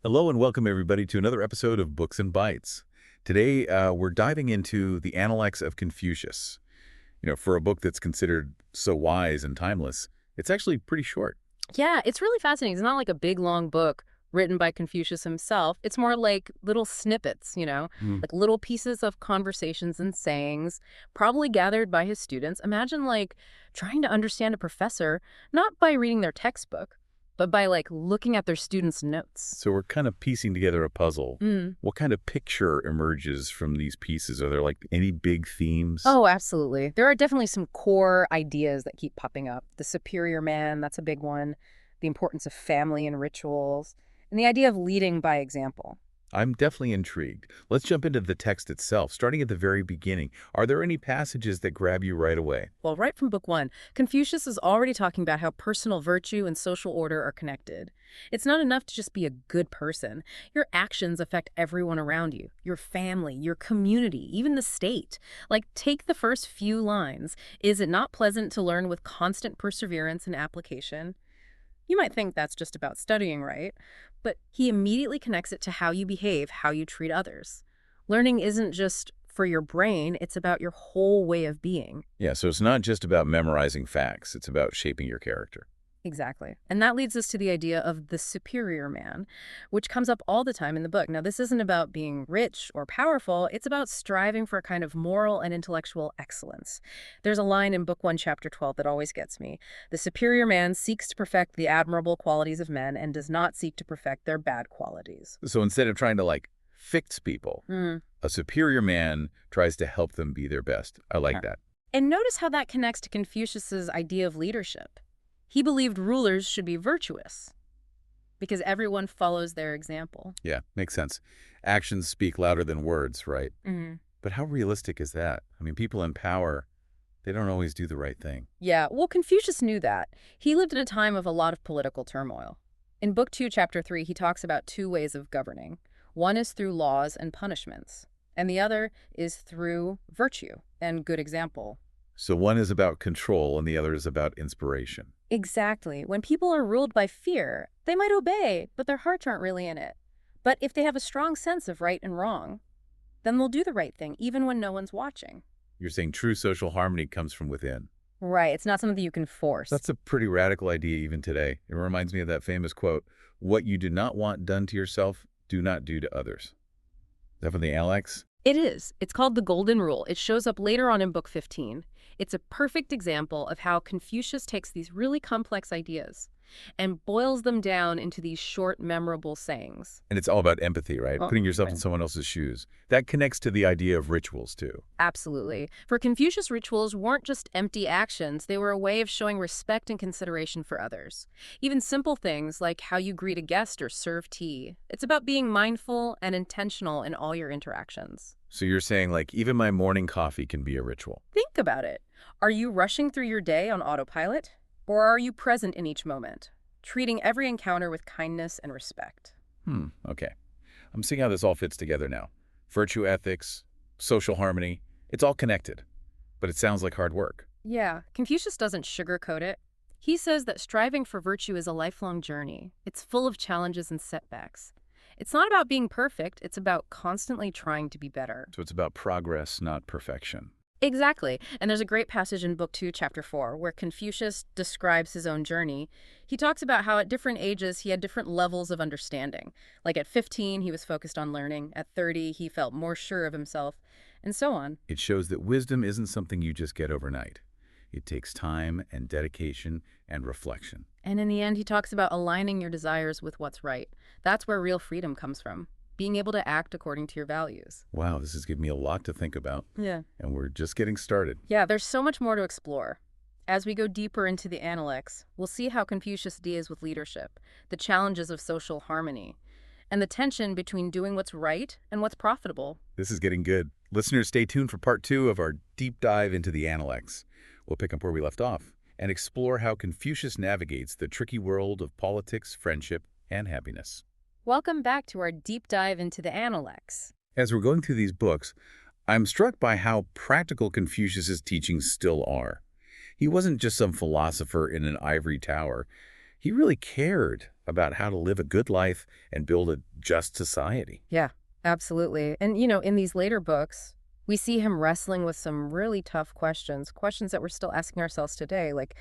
Hello and welcome everybody to another episode of Books and Bytes. Today we're diving into the Analects of Confucius. For a book that's considered so wise and timeless, it's actually pretty short. Yeah, it's really fascinating. It's not like a big, long book written by Confucius himself. It's more like little snippets, Hmm. like little pieces of conversations and sayings, probably gathered by his students. Imagine like trying to understand a professor, not by reading their textbook, but by like looking at their students' notes. So we're kind of piecing together a puzzle. Mm. What kind of picture emerges from these pieces? Are there like any big themes? Oh, absolutely. There are definitely some core ideas that keep popping up. The superior man, that's a big one. The importance of family and rituals, and the idea of leading by example. I'm definitely intrigued. Let's jump into the text itself, starting at the very beginning. Are there any passages that grab you right away? Well, right from book one, Confucius is already talking about how personal virtue and social order are connected. It's not enough to just be a good person. Your actions affect everyone around you, your family, your community, even the state. Like, take the first few lines. Is it not pleasant to learn with constant perseverance and application? You might think that's just about studying, right? But he immediately connects it to how you behave, how you treat others. Learning isn't just for your brain, it's about your whole way of being. Yeah, so it's not just about memorizing facts. It's about shaping your character. Exactly. And that leads us to the idea of the superior man, which comes up all the time in the book. Now, this isn't about being rich or powerful. It's about striving for a kind of moral and intellectual excellence. There's a line in Book 1, Chapter 12 that always gets me. The superior man seeks to perfect the admirable qualities of men and does not seek to perfect their bad qualities. So instead of trying to fix people, Mm. a superior man tries to help them be their best. I like Yeah. that. And notice how that connects to Confucius's idea of leadership. He believed rulers should be virtuous because everyone follows their example. Yeah, makes sense. Actions speak louder than words, right? Mhm. But how realistic is that? I mean, people in power, they don't always do the right thing. Yeah, well, Confucius knew that. He lived in a time of a lot of political turmoil. In Book 2, Chapter 3, he talks about two ways of governing. One is through laws and punishments, and the other is through virtue and good example. So one is about control and the other is about inspiration. Exactly. When people are ruled by fear, they might obey, but their hearts aren't really in it. But if they have a strong sense of right and wrong, then they'll do the right thing, even when no one's watching. You're saying true social harmony comes from within. Right. It's not something you can force. That's a pretty radical idea even today. It reminds me of that famous quote, "What you do not want done to yourself, do not do to others." Is that from the Analects? It is. It's called the Golden Rule. It shows up later on in Book 15. It's a perfect example of how Confucius takes these really complex ideas and boils them down into these short, memorable sayings. And it's all about empathy, right? Oh, Putting yourself in right. someone else's shoes. That connects to the idea of rituals, too. Absolutely. For Confucius, rituals weren't just empty actions, they were a way of showing respect and consideration for others. Even simple things like how you greet a guest or serve tea. It's about being mindful and intentional in all your interactions. So you're saying, even my morning coffee can be a ritual. Think about it. Are you rushing through your day on autopilot? Or are you present in each moment, treating every encounter with kindness and respect? Okay. I'm seeing how this all fits together now. Virtue ethics, social harmony, it's all connected. But it sounds like hard work. Yeah, Confucius doesn't sugarcoat it. He says that striving for virtue is a lifelong journey. It's full of challenges and setbacks. It's not about being perfect, it's about constantly trying to be better. So it's about progress, not perfection. Exactly. And there's a great passage in Book 2, Chapter 4, where Confucius describes his own journey. He talks about how at different ages he had different levels of understanding. Like at 15, he was focused on learning. At 30, he felt more sure of himself, and so on. It shows that wisdom isn't something you just get overnight. It takes time and dedication and reflection. And in the end, he talks about aligning your desires with what's right. That's where real freedom comes from, being able to act according to your values. Wow, this has given me a lot to think about. Yeah. And we're just getting started. Yeah, there's so much more to explore. As we go deeper into the Analects, we'll see how Confucius deals with leadership, the challenges of social harmony, and the tension between doing what's right and what's profitable. This is getting good. Listeners, stay tuned for part 2 of our deep dive into the Analects. We'll pick up where we left off and explore how Confucius navigates the tricky world of politics, friendship, and happiness. Welcome back to our deep dive into the Analects. As we're going through these books, I'm struck by how practical Confucius's teachings still are. He wasn't just some philosopher in an ivory tower. He really cared about how to live a good life and build a just society. Yeah, absolutely. And, in these later books, we see him wrestling with some really tough questions, questions that we're still asking ourselves today, like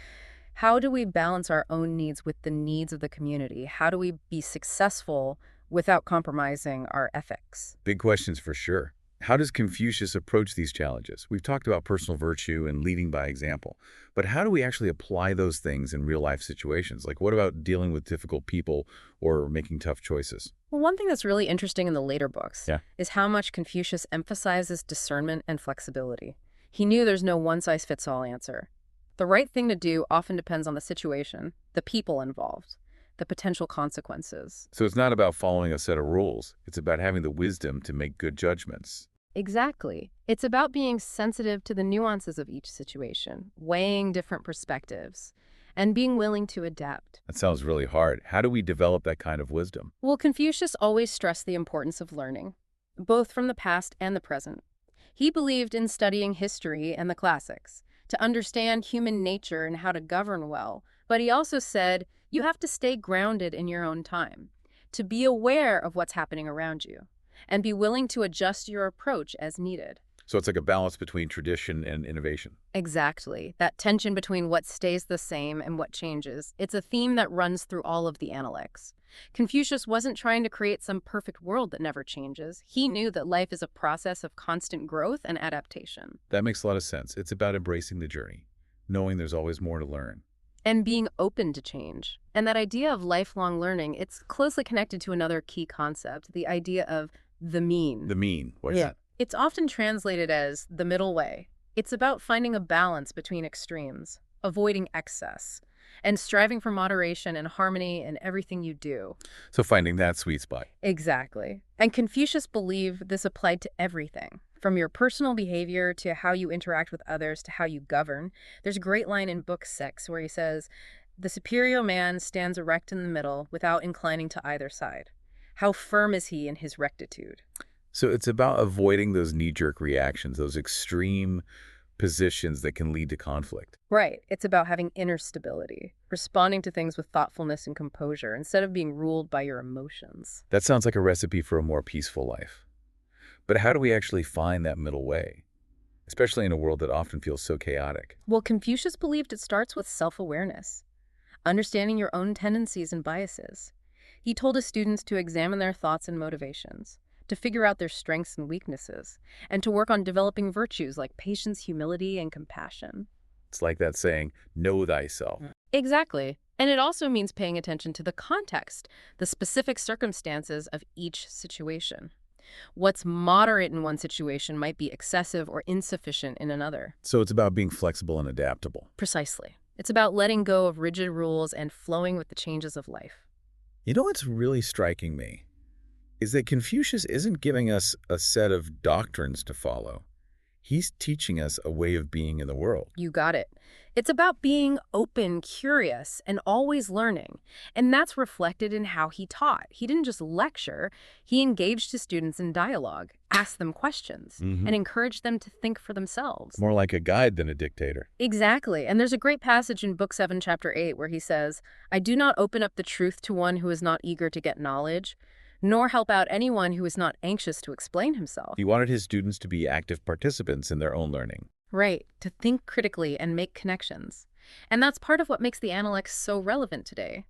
how do we balance our own needs with the needs of the community? How do we be successful without compromising our ethics? Big questions for sure. How does Confucius approach these challenges? We've talked about personal virtue and leading by example, but how do we actually apply those things in real life situations? Like what about dealing with difficult people or making tough choices? Well, one thing that's really interesting in the later books Yeah. is how much Confucius emphasizes discernment and flexibility. He knew there's no one-size-fits-all answer. The right thing to do often depends on the situation, the people involved, the potential consequences. So it's not about following a set of rules. It's about having the wisdom to make good judgments. Exactly. It's about being sensitive to the nuances of each situation, weighing different perspectives, and being willing to adapt. That sounds really hard. How do we develop that kind of wisdom? Well, Confucius always stressed the importance of learning, both from the past and the present. He believed in studying history and the classics to understand human nature and how to govern well, but he also said you have to stay grounded in your own time, to be aware of what's happening around you, and be willing to adjust your approach as needed. So it's like a balance between tradition and innovation. Exactly. That tension between what stays the same and what changes. It's a theme that runs through all of the Analects. Confucius wasn't trying to create some perfect world that never changes. He knew that life is a process of constant growth and adaptation. That makes a lot of sense. It's about embracing the journey, knowing there's always more to learn. And being open to change. And that idea of lifelong learning, it's closely connected to another key concept, the idea of the mean. The mean, what's Yeah. that? It's often translated as the middle way. It's about finding a balance between extremes, avoiding excess, and striving for moderation and harmony in everything you do. So finding that sweet spot. Exactly. And Confucius believed this applied to everything, from your personal behavior to how you interact with others to how you govern. There's a great line in Book 6 where he says, "The superior man stands erect in the middle without inclining to either side. How firm is he in his rectitude?" So it's about avoiding those knee-jerk reactions, those extreme positions that can lead to conflict. Right. It's about having inner stability, responding to things with thoughtfulness and composure instead of being ruled by your emotions. That sounds like a recipe for a more peaceful life. But how do we actually find that middle way, especially in a world that often feels so chaotic? Well, Confucius believed it starts with self-awareness, understanding your own tendencies and biases. He told his students to examine their thoughts and motivations, to figure out their strengths and weaknesses, and to work on developing virtues like patience, humility, and compassion. It's like that saying, know thyself. Exactly. And it also means paying attention to the context, the specific circumstances of each situation. What's moderate in one situation might be excessive or insufficient in another. So it's about being flexible and adaptable. Precisely. It's about letting go of rigid rules and flowing with the changes of life. You know what's really striking me? Is that Confucius isn't giving us a set of doctrines to follow. He's teaching us a way of being in the world. You got it. It's about being open, curious, and always learning. And that's reflected in how he taught. He didn't just lecture. He engaged his students in dialogue, asked them questions, and encouraged them to think for themselves. More like a guide than a dictator. Exactly. And there's a great passage in Book 7, Chapter 8, where he says, "I do not open up the truth to one who is not eager to get knowledge, nor help out anyone who is not anxious to explain himself." He wanted his students to be active participants in their own learning. Right, to think critically and make connections. And that's part of what makes the Analects so relevant today.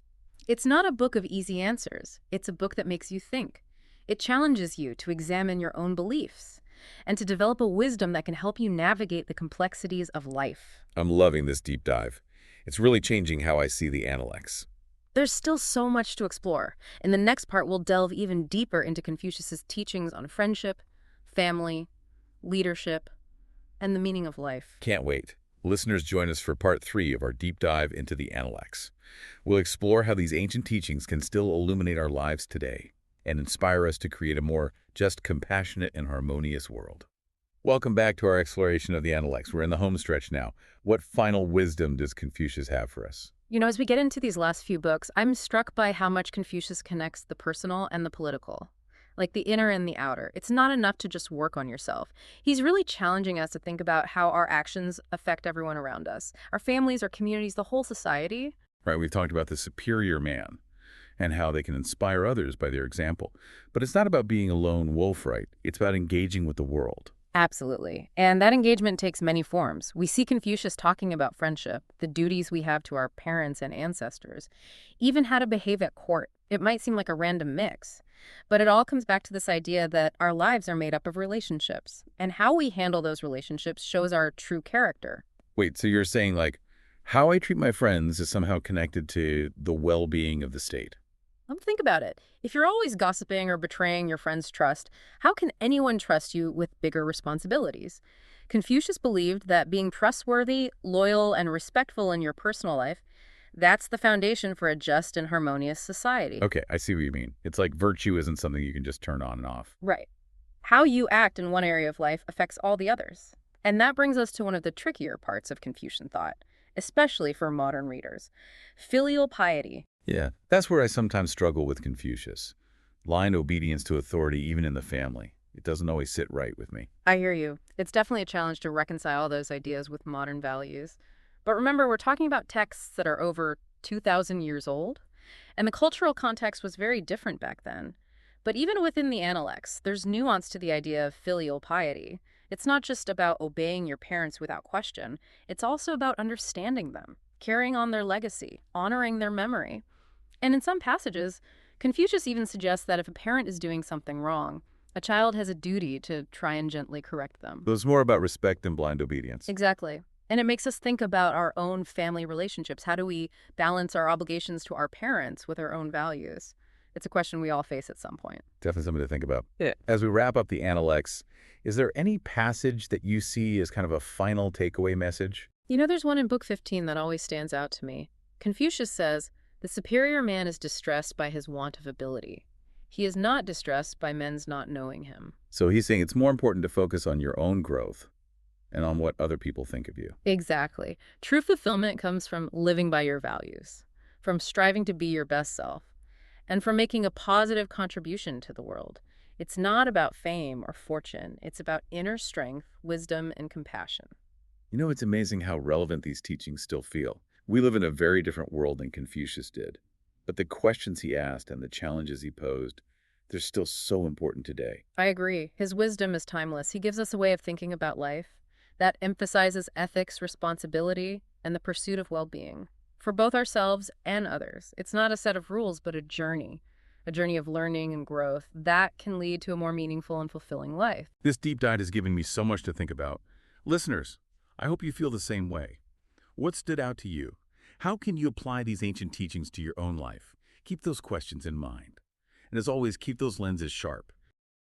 It's not a book of easy answers. It's a book that makes you think. It challenges you to examine your own beliefs and to develop a wisdom that can help you navigate the complexities of life. I'm loving this deep dive. It's really changing how I see the Analects. There's still so much to explore. In the next part, we'll delve even deeper into Confucius's teachings on friendship, family, leadership, and the meaning of life. Can't wait. Listeners, join us for part 3 of our deep dive into the Analects. We'll explore how these ancient teachings can still illuminate our lives today and inspire us to create a more just, compassionate, and harmonious world. Welcome back to our exploration of the Analects. We're in the home stretch now. What final wisdom does Confucius have for us? As we get into these last few books, I'm struck by how much Confucius connects the personal and the political, like the inner and the outer. It's not enough to just work on yourself. He's really challenging us to think about how our actions affect everyone around us, our families, our communities, the whole society. Right, we've talked about the superior man and how they can inspire others by their example. But it's not about being a lone wolf, right? It's about engaging with the world. Absolutely. And that engagement takes many forms. We see Confucius talking about friendship, the duties we have to our parents and ancestors, even how to behave at court. It might seem like a random mix, but it all comes back to this idea that our lives are made up of relationships, and how we handle those relationships shows our true character. Wait, so you're saying, like, how I treat my friends is somehow connected to the well-being of the state? Think about it. If you're always gossiping or betraying your friend's trust, how can anyone trust you with bigger responsibilities? Confucius believed that being trustworthy, loyal, and respectful in your personal life, that's the foundation for a just and harmonious society. Okay, I see what you mean. It's like virtue isn't something you can just turn on and off. Right. How you act in one area of life affects all the others. And that brings us to one of the trickier parts of Confucian thought, especially for modern readers: filial piety. Yeah, that's where I sometimes struggle with Confucius. Blind obedience to authority, even in the family. It doesn't always sit right with me. I hear you. It's definitely a challenge to reconcile those ideas with modern values. But remember, we're talking about texts that are over 2,000 years old, and the cultural context was very different back then. But even within the Analects, there's nuance to the idea of filial piety. It's not just about obeying your parents without question, it's also about understanding them, carrying on their legacy, honoring their memory. And in some passages, Confucius even suggests that if a parent is doing something wrong, a child has a duty to try and gently correct them. So it's more about respect than blind obedience. Exactly. And it makes us think about our own family relationships. How do we balance our obligations to our parents with our own values? It's a question we all face at some point. Definitely something to think about. Yeah. As we wrap up the Analects, is there any passage that you see as kind of a final takeaway message? There's one in Book 15 that always stands out to me. Confucius says, "The superior man is distressed by his want of ability. He is not distressed by men's not knowing him." So he's saying it's more important to focus on your own growth and on what other people think of you. Exactly. True fulfillment comes from living by your values, from striving to be your best self, and from making a positive contribution to the world. It's not about fame or fortune. It's about inner strength, wisdom, and compassion. You know, it's amazing how relevant these teachings still feel. We live in a very different world than Confucius did. But the questions he asked and the challenges he posed, they're still so important today. I agree. His wisdom is timeless. He gives us a way of thinking about life that emphasizes ethics, responsibility, and the pursuit of well-being for both ourselves and others. It's not a set of rules, but a journey of learning and growth that can lead to a more meaningful and fulfilling life. This deep dive has given me so much to think about. Listeners, I hope you feel the same way. What stood out to you? How can you apply these ancient teachings to your own life? Keep those questions in mind. And as always, keep those lenses sharp.